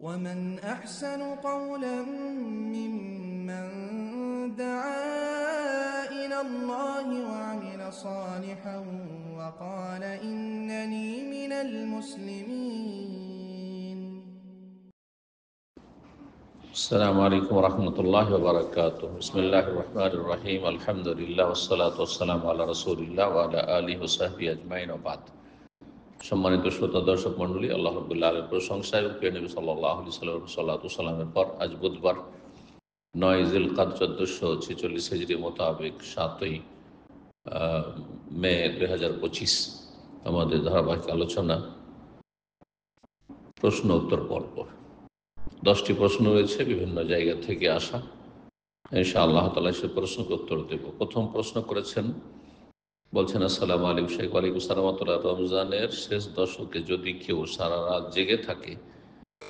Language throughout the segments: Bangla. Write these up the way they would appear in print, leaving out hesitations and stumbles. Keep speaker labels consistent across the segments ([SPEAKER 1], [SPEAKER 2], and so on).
[SPEAKER 1] ومن أحسن قولا ممن دعا إلى الله وعمل صالحا وقال إنني من المسلمين.
[SPEAKER 2] السلام عليكم ورحمة الله وبركاته. بسم الله الرحمن الرحيم. الحمد لله والصلاة والسلام على رسول الله وعلى آله وصحبه أجمعين وبعد. সম্মানিত শ্রোতা দর্শক মণ্ডলী, আল্লাহ রাব্বুল আলামিনের প্রশংসা এবং প্রিয় নবী সাল্লাল্লাহু আলাইহি সাল্লামের পর আজ বুধবার 9 জিলকাদ 1446 হিজরি মোতাবেক 7ই মে 2025 আমাদের ধারাবাহিক আলোচনা প্রশ্ন উত্তর পর্ব। 10টি প্রশ্ন রয়েছে বিভিন্ন জায়গা থেকে আসা। ইনশাআল্লাহ তাআলা সে প্রশ্নের উত্তর দেব। প্রথম প্রশ্ন করেছেন, বলছেন আসসালামু আলাইকুম শেখ। ওয়ালাইকুম আসসালাম। রমজানের শেষ দশকে যদি কেউ সারা রাত জেগে থাকে,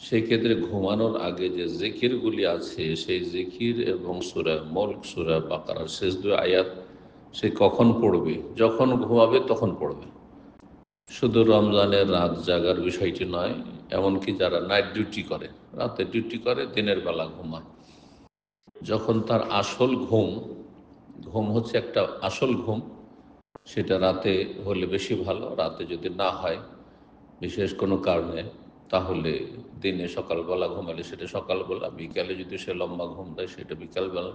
[SPEAKER 2] সেই ক্ষেত্রে ঘুমানোর আগে যে জিকিরগুলি আছে সেই জিকির এবং সূরা মুলক, সূরা বাকারার শেষ 2 আয়াত সে কখন পড়বে? যখন ঘুমাবে তখন পড়বে। শুধু রমজানের রাত জাগার বিষয়টি নয়, এমনকি যারা নাইট ডিউটি করে, রাতে ডিউটি করে, দিনের বেলা ঘুমায়, যখন তার আসল ঘুম হচ্ছে একটা আসল ঘুম, সেটা রাতে হলে বেশি ভালো। রাতে যদি না হয় বিশেষ কোনো কারণে, তাহলে দিনে সকালবেলা ঘুমালে সেটা সকালবেলা, বিকালে যদি সে লম্বা ঘুম দেয় সেটা বিকালবেলা।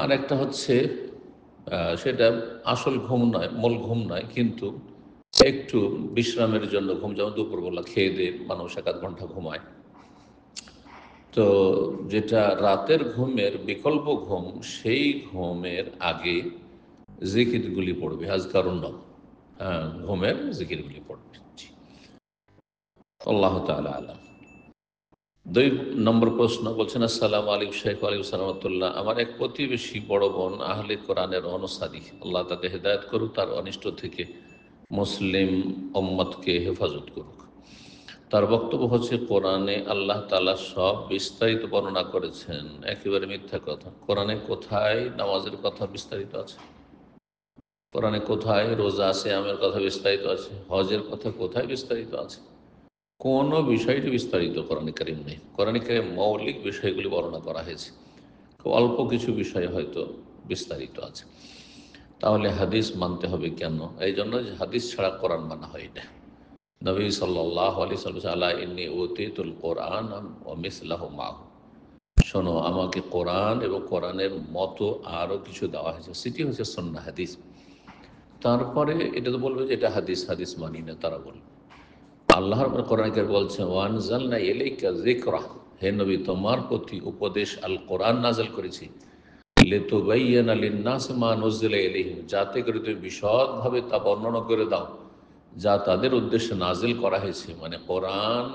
[SPEAKER 2] আর একটা হচ্ছে সেটা আসল ঘুম নয়, মূল ঘুম নয়, কিন্তু একটু বিশ্রামের জন্য ঘুম, যেমন দুপুরবেলা খেয়ে দিয়ে মানুষ 1-8 ঘন্টা ঘুমায়। তো যেটা রাতের ঘুমের বিকল্প ঘুম, সেই ঘুমের আগে জিকিরগুলি পড়বে, আজকারুন নাম, ঘুমের জিকিরগুলি পড়বে। আল্লাহ তাআলা আলাম। 2 নম্বর প্রশ্ন, বলছেন আসসালামু আলাইকুম শেখ। ওয়ালাইকুম আসসালাম। আমার এক প্রতিবেশী বড় বোন আহলে কোরআনের অনুসারী, আল্লাহ তাকে হেদায়েত করুক, তার অনিষ্ট থেকে মুসলিম উম্মতকে হেফাজত করুক। তার বক্তব্য হচ্ছে, কোরআনে আল্লাহ তাআলা সব বিস্তারিত বর্ণনা করেছেন, একেবারে মিথ্যা কথা। কোরআনে কোথায় নামাজের কথা বিস্তারিত আছে? কোরআনে কোথায় রোজা সিয়ামের কথা বিস্তারিত আছে? হজের কথা কোথায় বিস্তারিত আছে? কোনো বিষয়টি বিস্তারিত কোরআনে কারীম নেই। কোরআনে কারীম মৌলিক বিষয়গুলি বর্ণনা করা হয়েছে, খুব অল্প কিছু বিষয় হয়তো বিস্তারিত আছে। তাহলে হাদিস মানতে হবে কেন? এই জন্য যে হাদিস ছাড়া কোরআন মানা হয় না। নবী সাল্লাল্লাহু আলাইহি ওয়াসাল্লাম, আলা ইন্নী উতীতুল কোরআন ওয়া মিসলাহু মাহু, শোনো, আমাকে কোরআন এবং কোরআনের মতো আরও কিছু দেওয়া হয়েছে, সেটি হচ্ছে সুন্নাহ, হাদিস। তারপরে এটা তো বলবে যে এটা হাদিস, হাদিস মানি না, তারা বলবে। আল্লাহর কোরআনে বলছেন, ওয়ানজালনা ইলাইকা যিকরা, হে নবী, তোমার প্রতি উপদেশ আল কোরআন নাযিল করেছি, লিতুবাইয়িনা লিন-নাসি মা নুযিলা ইলাইহিম, যাতে করে তুমি বিশদভাবে তা বর্ণনা করে দাও যা তাদের উদ্দেশ্যে নাজিল করা হয়েছে। মানে কোরআন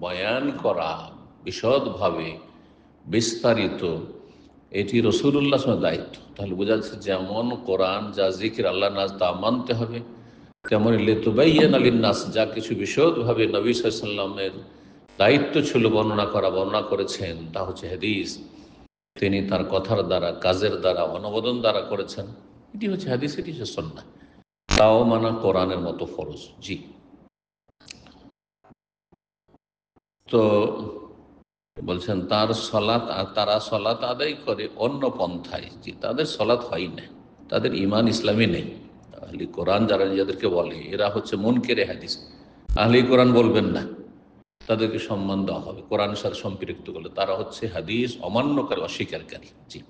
[SPEAKER 2] বয়ান করা বিশদভাবে, বিস্তারিত, এটি রাসূলুল্লাহ সাল্লাল্লাহু আলাইহি ওয়াসাল্লামের দায়িত্ব। তাহলে বোঝা যাচ্ছে, যেমন কোরআন যা জিকির আল্লাহ নাজ তা মানতে হবে, তেমনি লিতুবাইয়িনা লিন-নাস, যা কিছু বিশদভাবে নবী সাল্লাল্লাহু আলাইহি ওয়াসাল্লামের দায়িত্ব ছিল বর্ণনা করেছেন, তা হচ্ছে হাদিস। তিনি তার কথার দ্বারা, কাজের দ্বারা, অনুবাদন দ্বারা করেছেন, এটি হচ্ছে হাদিস, এটি হচ্ছে সুন্নাহ। তাও মানা কোরআনের মতো ফরজ। জি। তো বলছেন তারা সলাত আদায় করে অন্য পন্থায়। জি, তাদের সলাত হয় না, তাদের ইমান ইসলামী নেই। আহলি কোরআন যারা নিজেদেরকে বলে, এরা হচ্ছে মুনকেরে হাদিস। আহলি কোরআন বলবেন না, তাদেরকে সম্মান দেওয়া হবে। কোরআনের সাথে সম্পৃক্ত করলে তারা হচ্ছে হাদিস অমান্যকারী, অস্বীকারী। জি,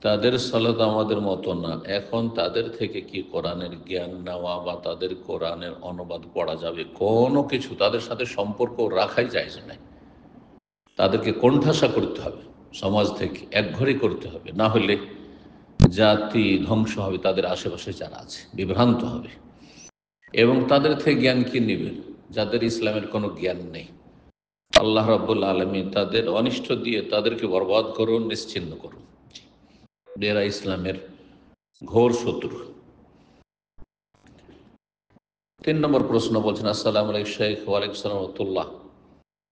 [SPEAKER 2] তাদের সালাত আমাদের মতো না। এখন তাদের থেকে কি কোরআনের জ্ঞান নেওয়া বা তাদের কোরআনের অনুবাদ পড়া যাবে? কোনো কিছু তাদের সাথে সম্পর্ক রাখাই জায়েজ নাই। তাদেরকে কোণঠাসা করতে হবে, সমাজ থেকে একঘরে করতে হবে, না হলে জাতি ধ্বংস হবে, তাদের আশেপাশে যারা আছে বিভ্রান্ত হবে। এবং তাদের থেকে জ্ঞান কি নেবেন যাদের ইসলামের কোনো জ্ঞান নেই? আল্লাহ রাব্বুল আলামিন তাদের অনিষ্ট দিয়ে তাদেরকে বরবাদ করুন, নিশ্চিহ্ন করুন। এরা ইসলামের ঘোর শত্রু। 3 নম্বর প্রশ্ন, বলছেন আসসালামু আলাইকুম শেখ। ওয়ালাইকুম আসসালাম ওয়া রাহমাতুল্লাহ।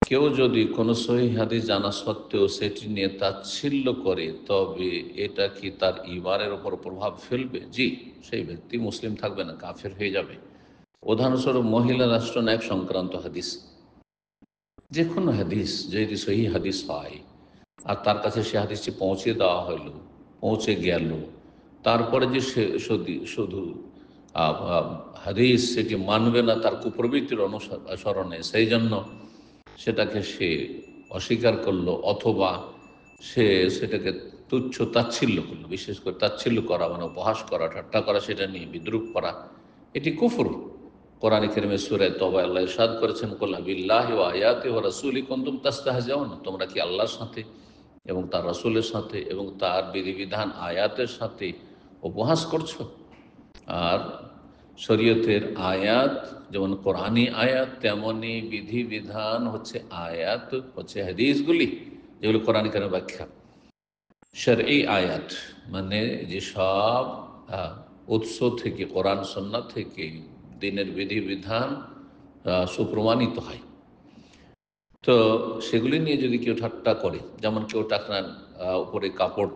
[SPEAKER 2] কেউ যদি কোনো সহিহ হাদিস জানা সত্ত্বেও সেটি নিয়ে তাচ্ছিল্য করে, তবে এটা কি তার ঈমানের উপর প্রভাব ফেলবে? জি, সেই ব্যক্তি মুসলিম থাকবে না, কাফের হয়ে যাবে। উদাহরণস্বরূপ, মহিলা রাষ্ট্রনায়ক সংক্রান্ত হাদিস, যে কোনো হাদিস যদি সহি হাদিস হয় আর তার কাছে সে হাদিসটি পৌঁছে দেওয়া হলো, পৌঁছে গেল, তারপরে যে সে শুধু হাদিস সেটি মানবে না তার কুপ্রবৃত্তির অনুসরণে, সেই জন্য সেটাকে সে অস্বীকার করলো, অথবা সে সেটাকে তুচ্ছ তাচ্ছিল্য করলো, বিশেষ করে তাচ্ছিল্য করা মানে উপহাস করা, ঠাট্টা করা, সেটা নিয়ে বিদ্রূপ করা, এটি কুফর। কোরআন কারীমে সূরা তওবা আল্লাহ ইরশাদ করেছেন, কুল বিল্লাহি ওয়া আয়াতিহি ওয়া রাসূলিহি কুনতুম তাস্তাহজিউন, তোমরা কি আল্লাহর সাথে এবং তার রাসূলের সাথে এবং তার বিধিবিধান আয়াতের সাথে উপহাস করছো? আর শরীয়তের আয়াত যেমন কোরআনী আয়াত, তেমনি বিধিবিধান হচ্ছে আয়াত, হচ্ছে হাদিসগুলি যেগুলো কোরআন কারীমের ব্যাখ্যা। শরঈ আয়াত মানে যেসব উৎস থেকে, কোরআন সুন্নাহ থেকে দ্বীনের বিধিবিধান সুপ্রমাণিত হয়, তো সেগুলি নিয়ে যদি কেউ ঠাট্টা করে, যেমন কেউ টাকনার উপরে কাপড়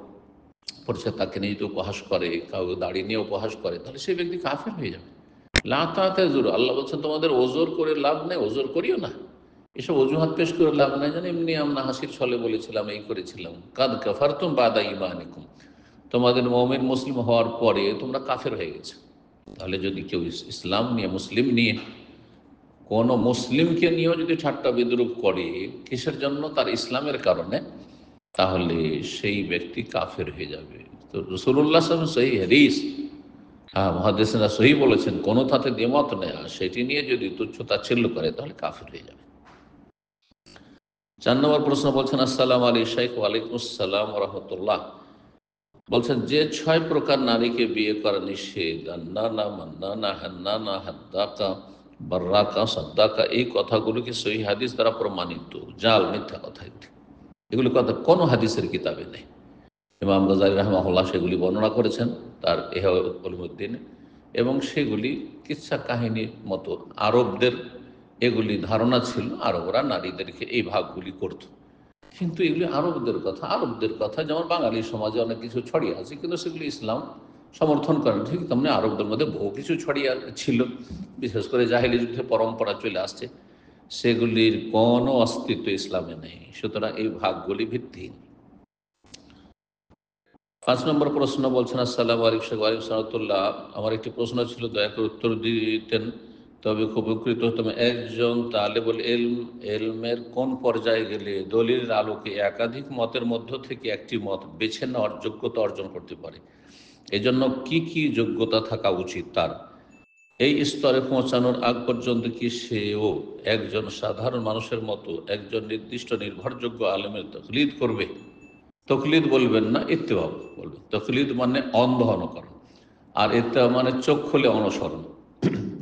[SPEAKER 2] পড়ছে তাকে নিয়ে যদি উপহাস করে, কাউ দাড়ি নিয়ে উপহাস করে, তাহলে সেই ব্যক্তি কাফের হয়ে যাবে। লাতাতে জোর, আল্লাহ বলছেন তোমাদের ওজোর করে লাভ নেই, ওজোর করিও না, এসব অজুহাত পেশ করে লাভ নেই, যেন এমনি আমরা হাসির ছলে বলেছিলাম, এই করেছিলাম। কাদ কাফারতুম বাদা ঈমানিকুম, তোমাদের মুমিন মুসলিম হওয়ার পরে তোমরা কাফের হয়ে গেছে। তাহলে যদি কেউ ইসলাম নিয়ে, মুসলিম নিয়ে, কোনো মুসলিমকে নিয়েও যদি ঠাট্টা বিদ্রূপ করে, কিসের জন্য? তার ইসলামের কারণে, তাহলে সেই ব্যক্তি কাফের হয়ে যাবে। তো রাসূলুল্লাহ সাল্লাল্লাহু আলাইহি ওয়াসাল্লাম সহিহ হাদিস, মুহাদ্দিসিনরা সহি বলেছেন, কোনো তাতে দ্বিমত নেই, আর সেটি নিয়ে যদি তুচ্ছ তাচ্ছিল্য করে তাহলে কাফের হয়ে যাবে। 4 নম্বর প্রশ্ন বলছেন, আসসালামু আলাইকুম শাইখ। ওয়ালাইকুম আসসালাম ওয়া রাহমাতুল্লাহ। বলছেন যে 6 প্রকার নারীকে বিয়ে করা নিষেধ, আন্নানা, মান্নানা, হান্নানা, হাদ্দাকা, বার্রাকা, সাদ্দাকা, এই কথাগুলো কি সহিহ হাদিস দ্বারা প্রমাণিত? জাল, মিথ্যা কথা এগুলি। এগুলি কথা কোনো হাদিসের কিতাবে নেই। ইমাম গাজ্জালী রাহিমাহুল্লাহ সেগুলি বর্ণনা করেছেন তার ইহয়া উলুমুদ্দিনে, এবং সেগুলি কিচ্ছা কাহিনীর মতো। আরবদের এগুলি ধারণা ছিল, আরবরা নারীদেরকে এই ভাগগুলি করত, কিন্তু এগুলি আরবদের কথা যেমন বাঙালি সমাজে অনেক কিছু ছড়িয়ে আছে, কিন্তু সেগুলি ইসলাম সমর্থন করেন। ঠিক তেমনি আরবদের মধ্যে বহু কিছু ছড়িয়ে ছিল, বিশেষ করে জাহেলি যুদ্ধে পরম্পরা চলে আসছে, সেগুলির কোনো অস্তিত্ব ইসলামে নেই। সুতরাং এই ভাগগুলি ভিত্তিহীন। 5 নম্বর প্রশ্ন বলছেন, আসসালামু আলাইকুম শাইখ। ওয়ালাইকুম সালাতুল্লাহ। আমার একটি প্রশ্ন ছিল, দয়া করে উত্তর দিতেন তবে খুব উপকৃত হতাম। একজন তালেবুল এলমের কোন পর্যায়ে গেলে দলিলের আলোকে একাধিক মতের মধ্য থেকে একটি মত বেছে নেওয়ার যোগ্যতা অর্জন করতে পারে? এজন্য কি কি যোগ্যতা থাকা উচিত তার? এই স্তরে পৌঁছানোর আগ পর্যন্ত কি সেও একজন সাধারণ মানুষের মতো একজন নির্দিষ্ট নির্ভরযোগ্য আলেমের তাকলিদ করবে? তকলিদ বলবেন না, ইত্তেবা বলবেন। তকলিদ মানে অন্ধ অনুকরণ, আর ইত্তেবা মানে চোখ খুলে অনুসরণ।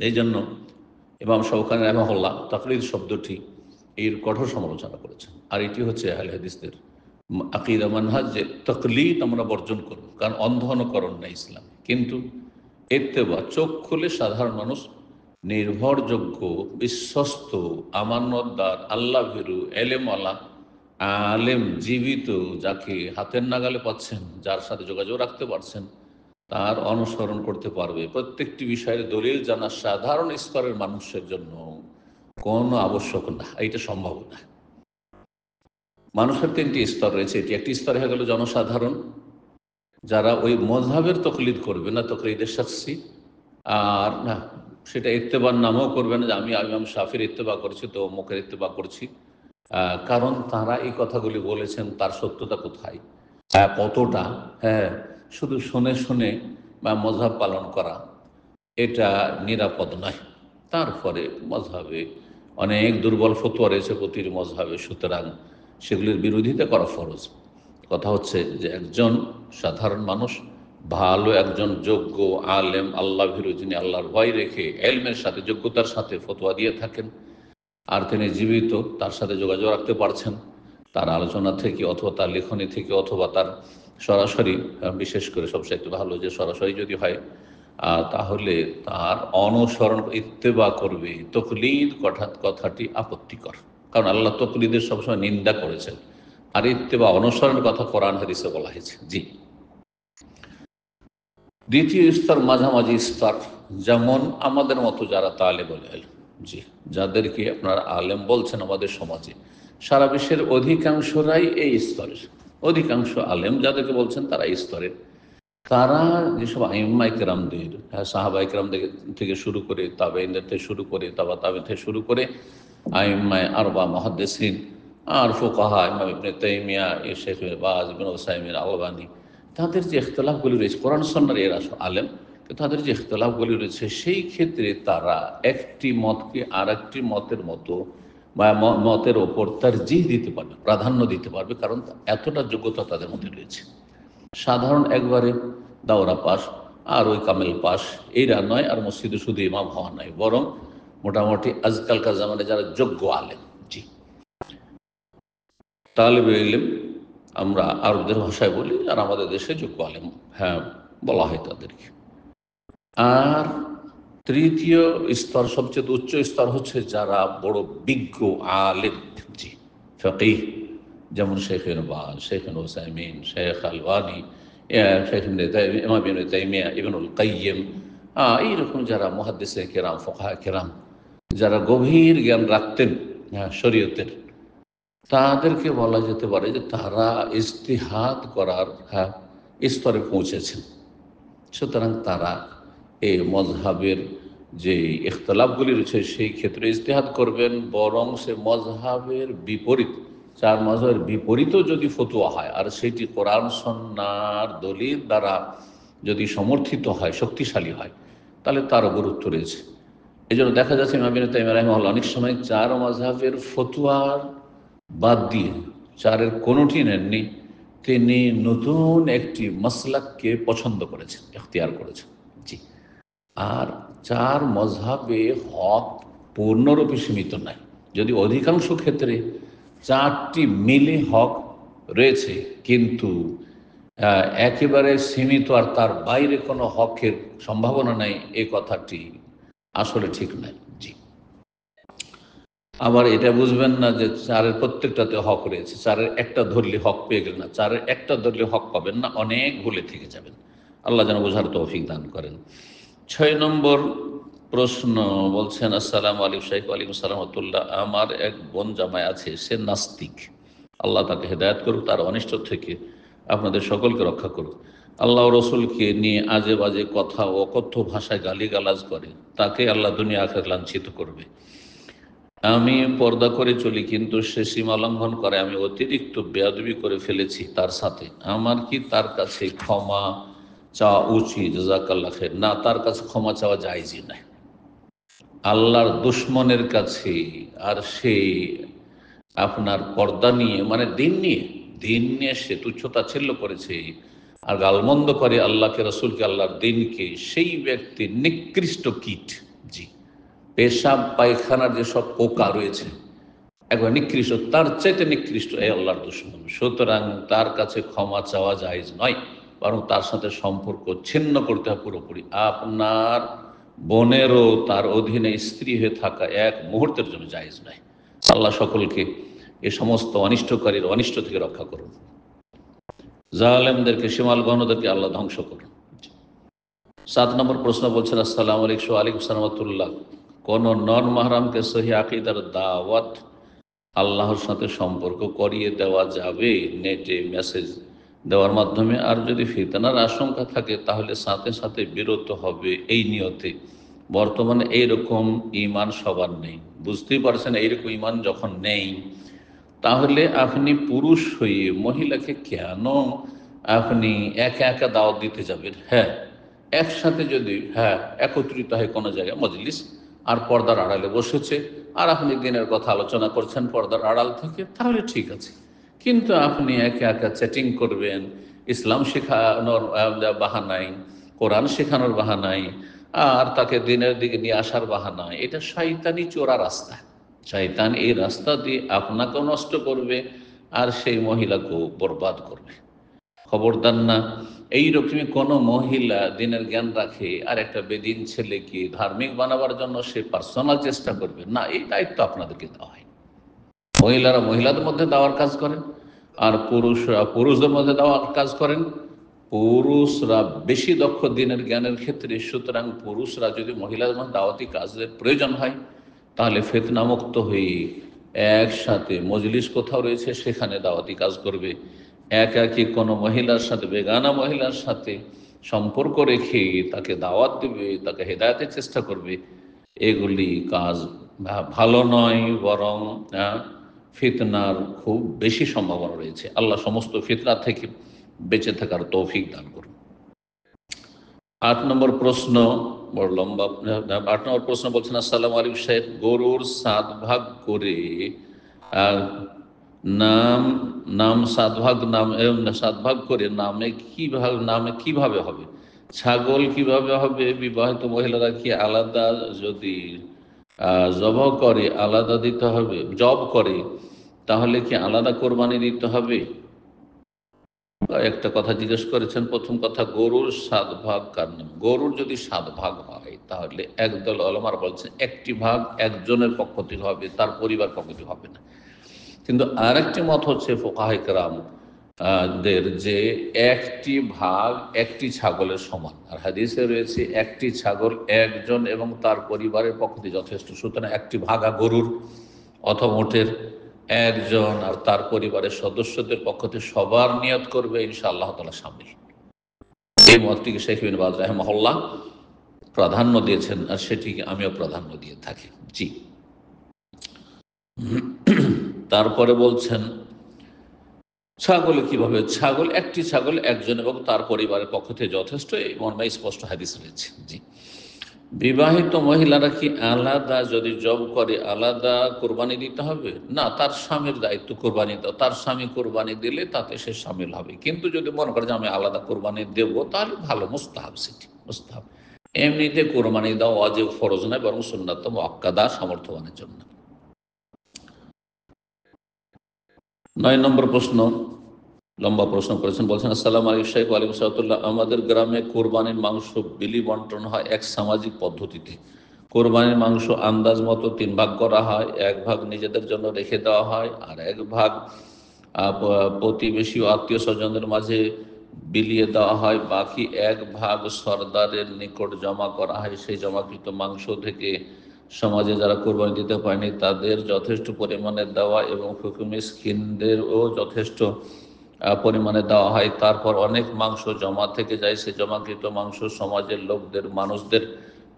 [SPEAKER 2] এই জন্য ইমাম শাওকানী রাহিমাহুল্লাহ তকলিদ শব্দটি এর কঠোর সমালোচনা করেছেন। আর এটি হচ্ছে আহলে হাদিসদের আকীদা, মানহাজ, যে তকলিদ আমরা বর্জন করব, কারণ অন্ধ অনুকরণ না ইসলাম। কিন্তু ইত্তেবা, চোখ খুলে সাধারণ মানুষ, নির্ভরযোগ্য, বিশ্বস্ত, আমানতদার, আল্লাহ ভীরু, এলেমওয়ালা আলেম, জীবিত, যাকে হাতের নাগালে পাচ্ছেন, যার সাথে যোগাযোগ রাখতে পারছেন, তার অনুসরণ করতে পারবে। প্রত্যেকটি বিষয়ের দলিল জানা সাধারণ স্তরের মানুষের জন্য কোনো আবশ্যক না, এটা সম্ভব না। মানুষের 3টি স্তর রয়েছে। এটি একটি স্তর হয়ে গেল জনসাধারণ, যারা ওই মযহাবের তকলিদ করবে না, তকলিদের শাস্তি। আর না, সেটা ইত্তেবার নামও করবে না যে আমি ইমাম শাফির ইত্তেবা করছি তো অমুকের ইত্তেবা করছি, কারণ তারা এই কথাগুলি বলেছেন, তার সত্যতা কোথায়, কতটা, হ্যাঁ, শুধু শুনে শুনে বা মযহাব পালন করা, এটা নিরাপদ নয়। তারপরে মযহাবে অনেক দুর্বল ফতোয়া রয়েছে প্রতিটি মযহাবে, সুতরাং সেগুলির বিরোধিতা করা ফরজ। কথা হচ্ছে যে একজন সাধারণ মানুষ, ভালো একজন যোগ্য আলেম, আল্লাহ ভীরু, যিনি আল্লাহর ভয় রেখে এলমের সাথে, যোগ্যতার সাথে ফতোয়া দিয়ে থাকেন, আর তিনি জীবিত, তার সাথে যোগাযোগ রাখতে পারছেন, তার আলোচনা থেকে অথবা তার লেখনী থেকে অথবা তার সরাসরি, বিশেষ করে সবচেয়ে ভালো যে সরাসরি যদি হয়, তাহলে তার অনুসরণ, ইত্তেবা করবে। তকলিদ কথাটি আপত্তিকর, কারণ আল্লাহ তকলিদের সবসময় নিন্দা করেছেন, আর ইত্তেবা অনুসরণের কথা কোরআন হাদিসে বলা হয়েছে। জি। দ্বিতীয় স্তর মাঝামাঝি স্তর, যেমন আমাদের মতো যারা তালেবুল ইলম, জি, যাদেরকে আপনারা আলেম বলছেন আমাদের সমাজে, সারা বিশ্বের অধিকাংশরাই এই স্তরের, অধিকাংশ আলেম যাদেরকে বলছেন তারা এই স্তরের। তারা যেসব আইম্মা ইকরামদের, সাহাবা ইকরাম থেকে শুরু করে, তাবেঈনদের থেকে শুরু করে, তাবা তাবেঈন থেকে শুরু করে, আইম্মায়ে আরবা মুহাদ্দিসিন আর ফুকাহা, ইমাম ইবনে তাইমিয়া, শেখ বাজ, ইবনে উসাইমিন, আলবানী, তাদের যে ইখতিলাফগুলি রয়েছে, কোরআন সুন্নাহর এরা আলেম, কিন্তু তাদের যে ইখতিলাফগুলি রয়েছে সেই ক্ষেত্রে তারা একটি মতকে আর একটি মতের মতো বা মতের ওপর তারজিহ দিতে পারবে, প্রাধান্য দিতে পারবে, কারণ এতটা যোগ্যতা তাদের মধ্যে রয়েছে। সাধারণ একবারে দাওরা পাস আর ওই কামেল পাস এইরা নয়, আর মসজিদে শুধু ইমাম হওয়া নয়, বরং মোটামুটি আজকালকার জামানে যারা যোগ্য আলেম, জি, তালেবে ইলম আমরা আরবদের ভাষায় বলি, আর আমাদের দেশে যোগ্য আলেম, হ্যাঁ, বলা হয় তাদেরকে। আর তৃতীয় স্তর, সবচেয়ে উচ্চ স্তর হচ্ছে যারা বড় বিজ্ঞ আলেম, জি, ফকিহ, যেমন শেখ বাজ, শেখ উসাইমিন, শেখ আলবানী, শেখ ইমাম ইবনে তাইমিয়া, ইবনুল কাইয়্যিম, এইরকম যারা মুহাদ্দিসে কেরাম, ফুকাহা কেরাম, যারা গভীর জ্ঞান রাখতেন শরীয়তের, তাদেরকে বলা যেতে পারে যে তারা ইজতিহাদ করার স্তরে পৌঁছেছেন। সুতরাং তারা এই মজহাবের যে ইখতলাফগুলি রয়েছে সেই ক্ষেত্রে ইজতিহাদ করবেন, বরং সে মজহাবের বিপরীত, চার মজহাবের বিপরীতও যদি ফতোয়া হয় আর সেটি কোরআন সুন্নাহর দলিল দ্বারা যদি সমর্থিত হয়, শক্তিশালী হয়, তাহলে তারও গুরুত্ব রয়েছে। এই জন্য দেখা যাচ্ছে ইমাম ইবনে তাইমিয়া রাহিমাহুল্লাহ অনেক সময় চার মজহাবের ফতোয়ার বাদ দিয়ে, চারের কোনোটি নেননি, তিনি নতুন একটি মাসলাককে পছন্দ করেছেন, এখতিয়ার করেছেন, জি। আর চার মজহাবে হক পূর্ণরূপে সীমিত নাই, যদি অধিকাংশ ক্ষেত্রে চারটি মিলে হক রয়েছে, কিন্তু একেবারে সীমিত আর তার বাইরে কোনো হকের সম্ভাবনা নাই, এ কথাটি আসলে ঠিক নাই, জি। আবার এটা বুঝবেন না যে চারের প্রত্যেকটাতে হক রয়েছে, চারের একটা ধরলে হক পেয়ে গেলেন না, চারের একটা ধরলে হক পাবেন না, অনেক ভুলে থেকে যাবেন। আল্লাহ যেন বোঝার তৌফিক দান করেন। 6 নম্বর প্রশ্ন বলছেন, আসসালামু আলাইকুম শাইখ। ওয়ালাইকুম আসসালাম ওয়া রাহমাতুল্লাহ। আমার এক বোন জামাই আছে, সে নাস্তিক। আল্লাহ তাকে হেদায়েত করুক, তার অনিষ্ট থেকে আপনাদের সকলকে রক্ষা করুক। আল্লাহ রসুলকে নিয়ে আজে বাজে কথা ও অকথ্য ভাষায় গালিগালাজ করে, তাকে আল্লাহ দুনিয়া আখিরাতে লাঞ্ছিত করবে। আমি পর্দা করে চলি, কিন্তু সে সীমা লঙ্ঘন করে, আমি অতিরিক্ত বেয়াদবি করে ফেলেছি তার সাথে, আমার কি তার কাছে ক্ষমা চাওয়া উচিত? জাযাকাল্লাহ খাইর। না, তার কাছে ক্ষমা চাওয়া জায়েজই নাই। আল্লাহর দুশ্মনের কাছে আর সে আপনার পর্দা নিয়ে, মানে দিন নিয়ে সে তুচ্ছতাচ্ছিল্য করেছে আর গালমন্দ করে আল্লাহকে, রসুলকে, আল্লাহর দিনকে, সেই ব্যক্তি নিকৃষ্ট কীট, জি। পেশাব পায়খানার যেসব পোকা রয়েছে একবার নিকৃষ্ট, তার চাইতে নিকৃষ্ট এই আল্লাহর দুশমন। সুতরাং তার কাছে ক্ষমা চাওয়া জায়েজ নয়, বরং তার সাথে সম্পর্ক ছিন্ন করতে হবে পুরোপুরি। আপনার বোনেরও তার অধীনে স্ত্রী হয়ে থাকা এক মুহূর্তের জন্য জায়েজ নয়। আল্লাহ সকলকে এ সমস্ত অনিষ্টকারীর অনিষ্ট থেকে রক্ষা করুন, জালেমদেরকে, সীমাল গণদেরকে আল্লাহ ধ্বংস করুন। 7 নম্বর প্রশ্ন বলছেন, আসসালামু আলাইকুম। ওয়ালাইকুম আসসালাম ওয়া রাহমাতুল্লাহ। কোন নন মাহরামকে সহি আকীদার দাওয়াত আল্লাহর সাথে সম্পর্ক করিয়ে দেওয়া যাবে নেটে মেসেজ দেওয়ার মাধ্যমে? আর যদি ফিতনার আশঙ্কা থাকে তাহলে সাথে সাথে বিরত হবে এই নিয়তে। বর্তমানে এইরকম ঈমান সবার নেই, বুঝতেই পারছেন। এইরকম ঈমান যখন নেই, তাহলে আপনি পুরুষ হয়ে মহিলাকে কেন আপনি একা একা দাওয়াত দিতে যাবেন? হ্যাঁ, একসাথে যদি একত্রিত হয় কোনো জায়গায় মজলিস, আর পর্দার আড়ালে বসেছে, আর আপনি দিনের কথা আলোচনা করছেন পর্দার আড়াল থেকে, তাহলে ঠিক আছে। কিন্তু আপনি একা একা চ্যাটিং করবেন, ইসলাম শেখানোর বাহানায়, কোরআন শেখানোর বাহানায়, আর তাকে দিনের দিকে নিয়ে আসার বাহানায়, এটা শয়তানি চোরা রাস্তা। শয়তান এই রাস্তা দিয়ে আপনাকেও নষ্ট করবে আর সেই মহিলাকেও বরবাদ করবে। খবরদার না, এইরকমই কোনো মহিলা দিনের জ্ঞান রাখে আর একটা বেদিন ছেলেকে ধার্মিক বানাবার জন্য সে পার্সোনাল চেষ্টা করবে না, এই দায়িত্ব আপনাদেরকে দেওয়া হয়। মহিলারা মহিলাদের মধ্যে দেওয়ার কাজ করেন, আর পুরুষরা পুরুষদের মধ্যে দেওয়ার কাজ করেন। পুরুষরা বেশি দক্ষ দিনের জ্ঞানের ক্ষেত্রে, সুতরাং পুরুষরা যদি মহিলাদের মধ্যে দাওয়াতি কাজের প্রয়োজন হয়, তাহলে ফিতনা মুক্ত হয়ে একসাথে মজলিস কোথাও রয়েছে সেখানে দাওয়াতি কাজ করবে, একাকী কোনো মহিলার সাথে, বেগানা মহিলার সাথে সম্পর্ক রেখে তাকে দাওয়াত দেবে, তাকে হেদায়েতের চেষ্টা করবে, এগুলি কাজ ভালো নয়, বরং ফিতনার খুব বেশি সম্ভাবনা রয়েছে। আল্লাহ সমস্ত ফিতনা থেকে বেঁচে থাকার তৌফিক দান করুন। 8 নম্বর প্রশ্ন, বড় লম্বা। 8 নম্বর প্রশ্ন বলছেন, আসসালামু আলাইকুম সাহেব, গরুর 7 ভাগ করে আর নাম নাম 7 ভাগ নাম 7 ভাগ করে নামে কিভাবে হবে? ছাগল কিভাবে হবে? বিবাহিত মহিলারা কি আলাদা, যদি জবাহ করে আলাদা দিতে হবে, জব করে তাহলে কি আলাদা কোরবানি দিতে হবে? একটা কথা জিজ্ঞেস করেছেন। প্রথম কথা, গরুর 7 ভাগ কার নাম? গরুর যদি 7 ভাগ হয় তাহলে একদল ওলামারা বলছেন একটি ভাগ একজনের পক্ষ থেকে হবে, তার পরিবার পক্ষ থেকে হবে না। কিন্তু আরেকটি মত হচ্ছে ফুকাহায়ে কেরাম দের, যে একটি ভাগ একটি ছাগলের সমান। আর হাদিসে রয়েছে একটি ছাগল একজন এবং তার পরিবারের পক্ষ থেকে যথেষ্ট। সুতরাং একটি ভাগা গরুর অথবা ওটের একজন আর তার পরিবারের সদস্যদের পক্ষ থেকে সবার নিয়ত করবে, ইনশাআল্লাহ তাআলা সামিল। এই মতটিকে শেখ ইবনে বাজ রাহিমাহুল্লাহ প্রাধান্য দিয়েছেন, আর সেটিকে আমিও প্রাধান্য দিয়ে থাকি। জি। তারপরে বলছেন ছাগল কিভাবে? ছাগল, একটি ছাগল একজন এবং তার পরিবারের পক্ষ থেকে যথেষ্ট, এই মর্মে স্পষ্ট হাদিস রয়েছে। জি। বিবাহিত মহিলারা কি আলাদা, যদি জব করে আলাদা কোরবানি দিতে হবে? না, তার স্বামীর দায়িত্ব কোরবানি দাও, তার স্বামী কোরবানি দিলে তাতে সে সামিল হবে। কিন্তু যদি মনে করে যে আমি আলাদা কোরবানি দেবো, তাহলে ভালো, মুস্তাহাব, সেটি মুস্তাহাব। এমনিতে কোরবানি দাও ওয়াজিব, ফরজ নয়, বরং সুন্নাত মুআক্কাদা সামর্থ্যবানের জন্য। 9 নম্বর প্রশ্ন, লম্বা প্রশ্ন করেছেন, বলছেন, আসসালামু আলাইকুম শাইখ। ওয়ালাইকুম সালাম। আমাদের গ্রামে কোরবানির মাংস বিলি বন্টন হয় এক সামাজিক পদ্ধতিতে। কোরবানির মাংস আন্দাজ মতো 3 ভাগ করা হয়, 1 ভাগ নিজেদের জন্য রেখে দেওয়া হয়, আর 1 ভাগ প্রতিবেশী ও আত্মীয় স্বজনদের মাঝে বিলিয়ে দেওয়া হয়। বাকি 1 ভাগ সর্দারের নিকট জমা করা হয়। সেই জমাকৃত মাংস থেকে সমাজে যারা কোরবানি দিতে পারেনি তাদের যথেষ্ট পরিমাণে দেওয়া এবং ফকির মিসকিনদেরও যথেষ্ট পরিমাণে দেওয়া হয়। তারপর অনেক মাংস জমা থেকে যায়, সে জমাকৃত মাংস সমাজের লোকদের, মানুষদের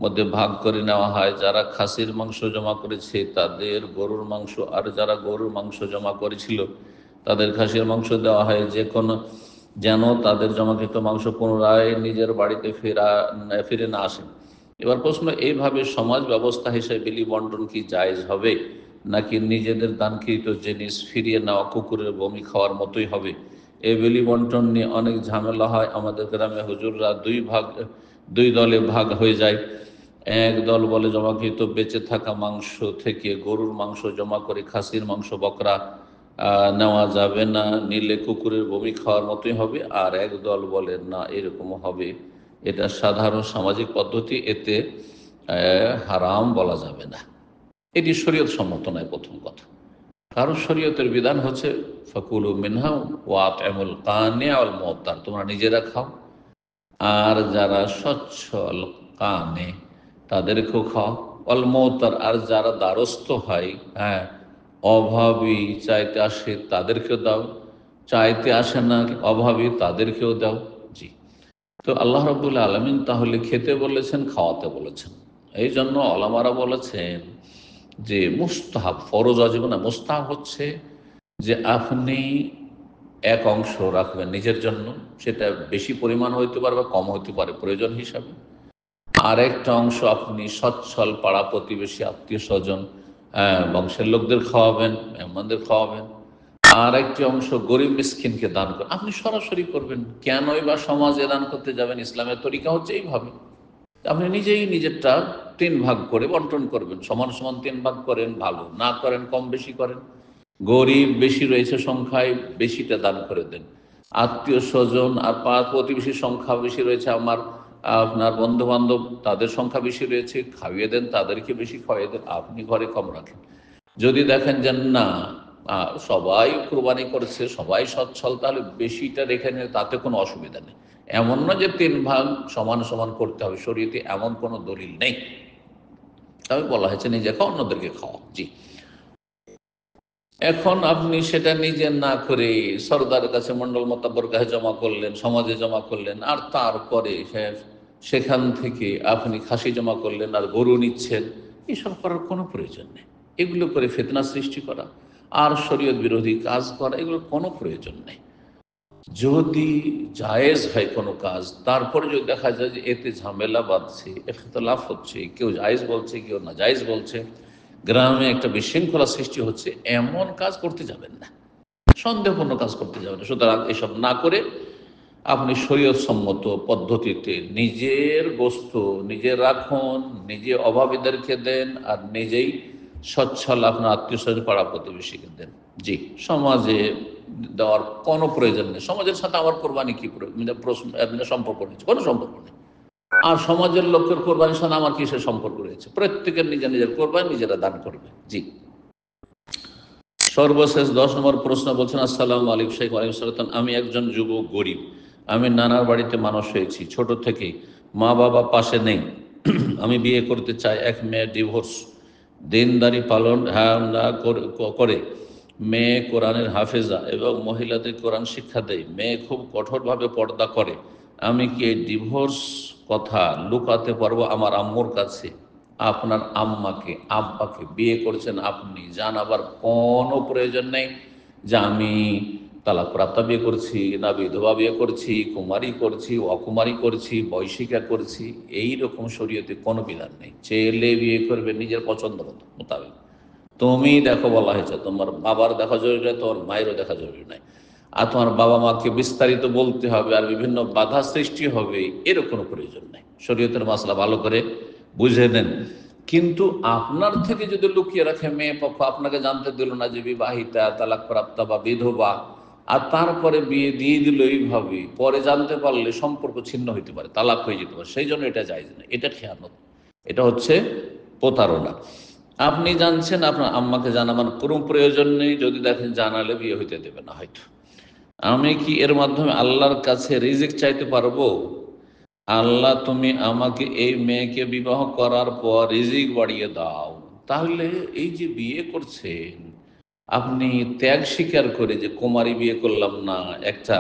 [SPEAKER 2] মধ্যে ভাগ করে নেওয়া হয়। যারা খাসির মাংস জমা করেছে তাদের গরুর মাংস, আর যারা গরুর মাংস জমা করেছিল তাদের খাসির মাংস দেওয়া হয়, যেন তাদের জমাকৃত মাংস পুনরায় নিজের বাড়িতে ফিরে না আসে। এবার প্রশ্ন, এইভাবে সমাজ ব্যবস্থা হিসেবে বিলি বন্টন কি জায়েজ হবে, নাকি নিজেদের দানকৃত জিনিস ফিরিয়ে নেওয়া কুকুরের বমি খাওয়ার মতোই হবে? এই বিলি বন্টন নিয়ে অনেক ঝামেলা হয়। আমাদের গ্রামে হুজুররা 2 দলে ভাগ হয়ে যায়। এক দল বলে জমাকৃত বেঁচে থাকা মাংস থেকে গরুর মাংস জমা করে খাসির মাংস, বকরা নেওয়া যাবে না, নিলে কুকুরের বমি খাওয়ার মতোই হবে। আর এক দল বলে না, এরকম হবে, এটা সাধারণ সামাজিক পদ্ধতি, এতে হারাম বলা যাবে না। এটি শরীয়ত সম্মত নয়, প্রথম কথা। কারণ শরীয়তের বিধান হচ্ছে ফাকুলু মিনহা ওয়াতইমুল কানি ওয়াল মুতার, তোমরা নিজেরা খাও আর যারা সচ্ছল কানে তাদেরকেও খাও, ওয়াল মুতার, আর যারা দ্বারস্থ হয়, অভাবী চাইতে আসে তাদেরকেও দাও, চাইতে আসে না অভাবী তাদেরকেও দাও। জি। তো আল্লাহ রাব্বুল আলামিন তাহলে খেতে বলেছেন, খাওয়াতে বলেছেন। এই জন্য ওলামারা বলেছেন যে মুস্তাহাব, ফরজ ওয়াজিব না, মুস্তাহাব হচ্ছে যে আপনি এক অংশ রাখবেন নিজের জন্য, সেটা বেশি পরিমাণ হইতে পারে বা কম হইতে পারে প্রয়োজন হিসাবে। আর একটা অংশ আপনি সচ্ছল পাড়া প্রতিবেশী, আত্মীয় স্বজন, বংশের লোকদের খাওয়াবেন, মেহমানদের খাওয়াবেন। আর একটি অংশ গরিব মিসকিনকে দান করেন। আপনি সরাসরি করবেন, কেনই বা সমাজে দান করতে যাবেন? ইসলামের তরিকা হচ্ছে এইভাবে। আপনি নিজেই নিজেরটা 3 ভাগ করে বন্টন করবেন, সমান সমান 3 ভাগ করেন, ভালো না করেন, কম বেশি করেন। গরিব বেশি রয়েছে সংখ্যায়, বেশিটা দান করে দেন। আত্মীয় স্বজন আর প্রতিবেশীর সংখ্যা বেশি রয়েছে, আপনার বন্ধু বান্ধব তাদের সংখ্যা বেশি রয়েছে, খাইয়ে দেন, তাদেরকে বেশি খাইয়ে দেন, আপনি ঘরে কম রাখেন। যদি দেখেন যে না, সবাই কোরবানি করেছে, সবাই সচ্ছল, তাহলে বেশিটা রেখে নিয়ে তাতে কোনো অসুবিধা নেই। এমন না যে 3 ভাগ সমান সমান করতে হবে, শরীয়তে এমন কোনো দলিল নেই। তবে বলা হয়েছে নিজে খাও, অন্যদেরকে খাওয়া। জি। এখন আপনি সেটা নিজে না করে সরদারের কাছে, মন্ডল মোতাব্বর কাছে জমা করলেন, সমাজে জমা করলেন, আর তারপরে সেখান থেকে আপনি খাসি জমা করলেন আর গরু নিচ্ছেন। এসব করার কোনো প্রয়োজন নেই। এগুলো করে ফিতনা সৃষ্টি করা আর শরীয়ত বিরোধী কাজ করা, এগুলোর কোনো প্রয়োজন নেই। যদি জায়েজ হয় কোনো কাজ, তারপরে যদি দেখা যায় যে এতে ঝামেলা বাঁধছে, ইখতিলাফ হচ্ছে, কেউ জায়েজ বলছে, কেউ না জায়েজ বলছে, গ্রামে একটা বিশৃঙ্খলা সৃষ্টি হচ্ছে, এমন কাজ করতে যাবেন না, সন্দেহপূর্ণ কাজ করতে যাবেন না। সুতরাং এসব না করে আপনি শরীয়ত সম্মত পদ্ধতিতে নিজের গোস্ত নিজে রাখুন, নিজে অভাবীদেরকে দেন, আর নিজেই সচ্ছল আপনার আত্মীয় স্বজন, পাড়া প্রতিবেশীকে দেন। জি। সমাজে দেওয়ার কোনো প্রয়োজন নেই। সমাজের সাথে আমার কোরবানি কি সম্পর্ক রয়েছে? কোনো সম্পর্ক নেই। আর সমাজের লোকের কোরবানির সাথে আমার কিসের সম্পর্ক রয়েছে? প্রত্যেকের নিজের নিজের কোরবানি নিজেরা দান করবে। জি। সর্বশেষ 10 নম্বর প্রশ্ন বলছেন, আসসালামু আলাইকুম শেখ ওয়ালাইকুম সালাম। আমি একজন যুবক, গরিব। আমি নানার বাড়িতে মানুষ হয়েছি, ছোট থেকেই মা বাবা পাশে নেই। আমি বিয়ে করতে চাই। এক মেয়ে ডিভোর্স, দিনদারি পালন করে। মেয়ে কোরআনের হাফেজা এবং মহিলাদের কোরআন শিক্ষা দেয়। মেয়ে খুব কঠোরভাবে পর্দা করে। আমি কি এই ডিভোর্স কথা লুকাতে পারবো আমার আম্মুর কাছে? আপনার আম্মাকে, আব্বাকে বিয়ে করেছেন আপনি, জানাবার কোনো প্রয়োজন নেই যে আমি তালাক প্রাপ্তা বিয়ে করছি, না বিধবা বিয়ে করছি, কুমারী করছি, অকুমারী করছি, বয়সিকা করছি। এই রকম শরীয়তে কোনো বিধান নেই। ছেলে বিয়ে করবে নিজের পছন্দ মোতাবেক। তুমি দেখো, বলা হয়েছে তোমার বাবার দেখা জরুরি নয়, তোমার মায়েরও দেখা জরুরি নয়। আর তোমার বাবা মাকে বিস্তারিত বলতে হবে আর বিভিন্ন বাধা সৃষ্টি হবে, এরও কোনো প্রয়োজন নেই। শরীয়তের মাসলা ভালো করে বুঝে নেন। কিন্তু আপনার থেকে যদি লুকিয়ে রাখে মেয়ে পক্ষ, আপনাকে জানতে দিল না যে বিবাহিতা, তালাক প্রাপ্তা বা বিধবা, আর তারপরে বিয়ে দিয়ে দিল এইভাবে, পরে জানতে পারলে সম্পর্ক ছিন্ন হইতে পারে, তালাক হয়ে যেতে পারে। সেই জন্য এটা জায়েজ না, এটা খেয়ানত, এটা হচ্ছে প্রতারণা। আপনি জানছেন, আপনার আম্মাকে জানাবার কোনো প্রয়োজন নেই। যদি দেখেন জানালে বিয়ে হইতে দেবে না হয়তো। আমি কি এর মাধ্যমে আল্লাহর কাছে রিজিক চাইতে পারবো? আল্লাহ, তুমি আমাকে এই মেয়েকে বিবাহ করার পর রিজিক বাড়িয়ে দাও। তাহলে এই যে বিয়ে করছেন আপনি, ত্যাগ স্বীকার করে যে কুমারী বিয়ে করলাম না, একটা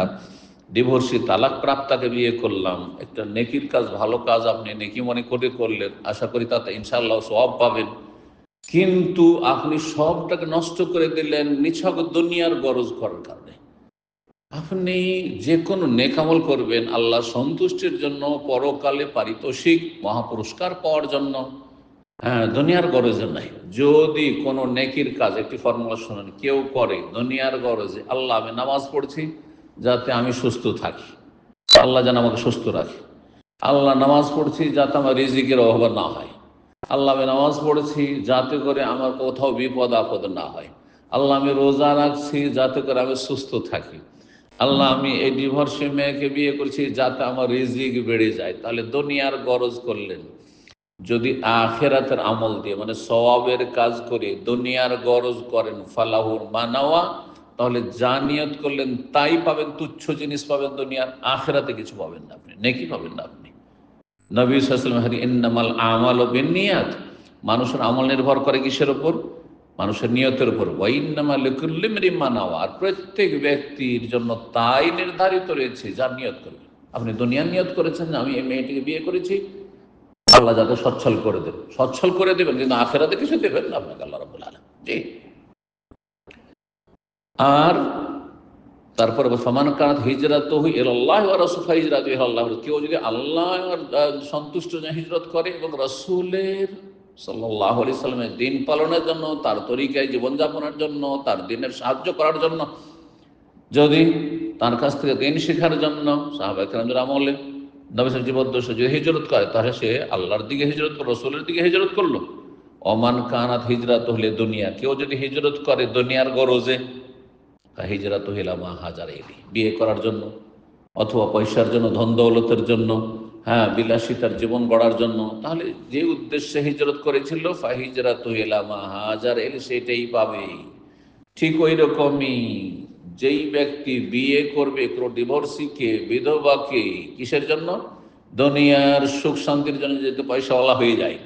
[SPEAKER 2] ডিভোর্সি তালাক প্রাপ্তাকে বিয়ে করলাম, একটা নেকির কাজ, ভালো কাজ আপনি নেকি মনে করে করলেন, আশা করি তাতে ইনশাআল্লাহ সওয়াব পাবেন। কিন্তু আপনি সবটাকে নষ্ট করে দিলেন নিছক দুনিয়ার গরজ করার কারণে। আপনি যে কোনো নেকামল করবেন আল্লাহ সন্তুষ্টির জন্য, পরকালে পারিতোষিক মহাপুরস্কার পাওয়ার জন্য, হ্যাঁ, দুনিয়ার গরজে নাই। যদি কোনো নেকির কাজ, একটি ফর্মুলা শোনেন, কেউ করে দুনিয়ার গরজে, আল্লাহ আমি নামাজ পড়ছি যাতে আমি সুস্থ থাকি, আল্লাহ যেন আমাকে সুস্থ রাখে। আল্লাহ নামাজ পড়ছি যাতে আমার রিজিকের অভাব না হয়। আল্লাহ আমি নামাজ পড়েছি যাতে করে আমার কোথাও বিপদ আপদ না হয়। আল্লাহ আমি রোজা রাখছি যাতে করে আমি সুস্থ থাকি। আল্লাহ আমি এই ডিভোর্সি মেয়েকে বিয়ে করছি যাতে আমার রিজিক বেড়ে যায়। তাহলে দুনিয়ার গরজ করলেন। যদি আখেরাতের আমল দিয়ে, মানে সওয়াবের কাজ করে দুনিয়ার গরজ করেন, ফালাহুর মানাওয়া, তাহলে যা নিয়ত করলেন তাই পাবেন। তুচ্ছ জিনিস পাবেন দুনিয়ার, আখেরাতে কিছু পাবেন না আপনি, নেকি পাবেন না আপনি। নবী সাল্লাল্লাহু আলাইহি ওয়াসাল্লাম, ইন্নামাল আমালু বিন্নিয়াত, মানুষের আমল নির্ভর করে কিসের উপর? মানুষের নিয়তের উপর। ওয়া ইন্নামা লিকুল্লি ইমরিইন মা নাওয়া, আর প্রত্যেক ব্যক্তির জন্য তাই নির্ধারিত রয়েছে যার নিয়ত করবে। আপনি দুনিয়ার নিয়ত করেছেন আমি এই মেয়েটিকে বিয়ে করেছি আল্লাহ যাতে সচ্ছল করে দেবেন, সচ্ছল করে দেবেন, কিন্তু আখেরাতে কিছু দেবেন না আপনাকে আল্লাহ রাব্বুল আলামিন। জি। আর তারপরে ফামান কানাত হিজরাতুহু ইলাল্লাহি ওয়া রাসূলিহি ফাহিজরাতুহু ইলাল্লাহ, কেউ যদি আল্লাহর সন্তুষ্ট জন্য হিজরত করে এবং রাসূলের সাল্লাল্লাহু আলাইহি সাল্লামের দিন পালনের জন্য, তার তরিকায় জীবনযাপনের জন্য, তার দিনের সাহায্য করার জন্য, যদি তার কাছ থেকে দিন শেখার জন্য, সাহাবায়ে কেরামদের আমলে নবী সাল্লাল্লাহু জীবদ্দশায় যদি হিজরত করে, তাহলে সে আল্লাহর দিকে হিজরত করলো, রাসূলের দিকে হিজরত করলো। ওমান কানাত হিজরাতুহু লিদুনিয়া, কেউ যদি হিজরত করে দুনিয়ার গরজে, হিজরাত হিলা মা হাজার এলি, বিয়ে করার জন্য অথবা পয়সার জন্য, ধন দৌলতের জন্য, হ্যাঁ, বিলাসিতার জীবন গড়ার জন্য, তাহলে যে উদ্দেশ্যে হিজরত করেছিল ফাহিজরাত হিলা মা হাজার এলি, সেটাই পাবে। ঠিক ওই রকমই যেই ব্যক্তি বিয়ে করবে কোনো ডিভোর্সিকে, বিধবাকে, কিসের জন্য? দুনিয়ার সুখ শান্তির জন্য, যেহেতু পয়সাওয়ালা হয়ে যায়,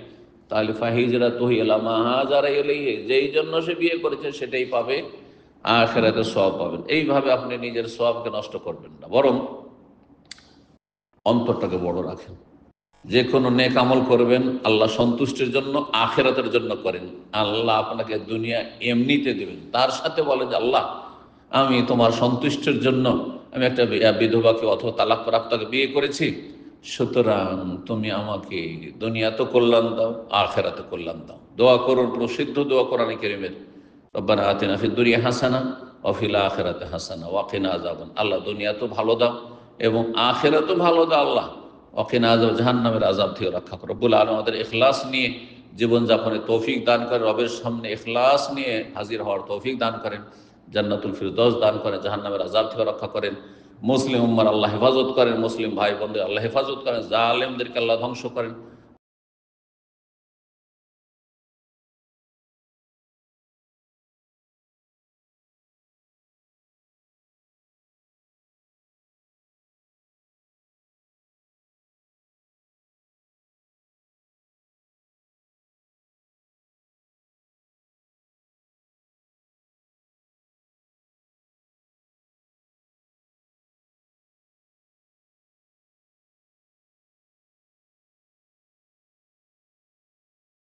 [SPEAKER 2] তাহলে ফাহিজরাতুহু ইলা মা হাজারা ইলাইহি, যেই জন্য সে বিয়ে করেছে সেটাই পাবে, আখিরাতে সওয়াব পাবেন। এইভাবে আপনি নিজের সওয়াবকে নষ্ট করবেন না, বরং অন্তরটাকে বড় রাখেন। যে কোনো নেক আমল করবেন আল্লাহ সন্তুষ্টির জন্য, আখিরাতের জন্য করেন। আল্লাহ আপনাকে দুনিয়া এমনিতে দেবেন, তার সাথে বলেন যে আল্লাহ আমি তোমার সন্তুষ্টির জন্য আমি একটা বিধবাকে অথবা তালাক প্রাপ্তাকে বিয়ে করেছি, সুতরাং তুমি আমাকে দুনিয়াতে কল্যাণ দাও, আখিরাতে কল্যাণ দাও। দোয়া করুন, প্রসিদ্ধ দোয়া কোরআনে কারীমের, রব্বানা আতিনা ফিদ দুনিয়া হাসানা ওয়া ফিল আখিরাতি হাসানা ওয়া কিনা আযাবান। আল্লাহ দুনিয়াতেও ভালো দাও এবং আখিরাতেও ভালো দাও আল্লাহ, ওয়া কিনা আযাব, জাহান্নামের আযাব থেকে রক্ষা করো। রব্বুল আলামিন আমাদের ইখলাস নিয়ে জীবনযাপনের তৌফিক দান করেন, রবের সামনে ইখলাস নিয়ে হাজির হওয়ার তৌফিক দান করেন, জান্নাতুল ফিরদৌস দান করেন, জাহান্নামের আযাব থেকে রক্ষা করেন। মুসলিম উম্মার আল্লাহ হেফাজত করেন, মুসলিম ভাই বোনদের আল্লাহ হেফাজত করেন, জালেমদেরকে আল্লাহ ধ্বংস করেন।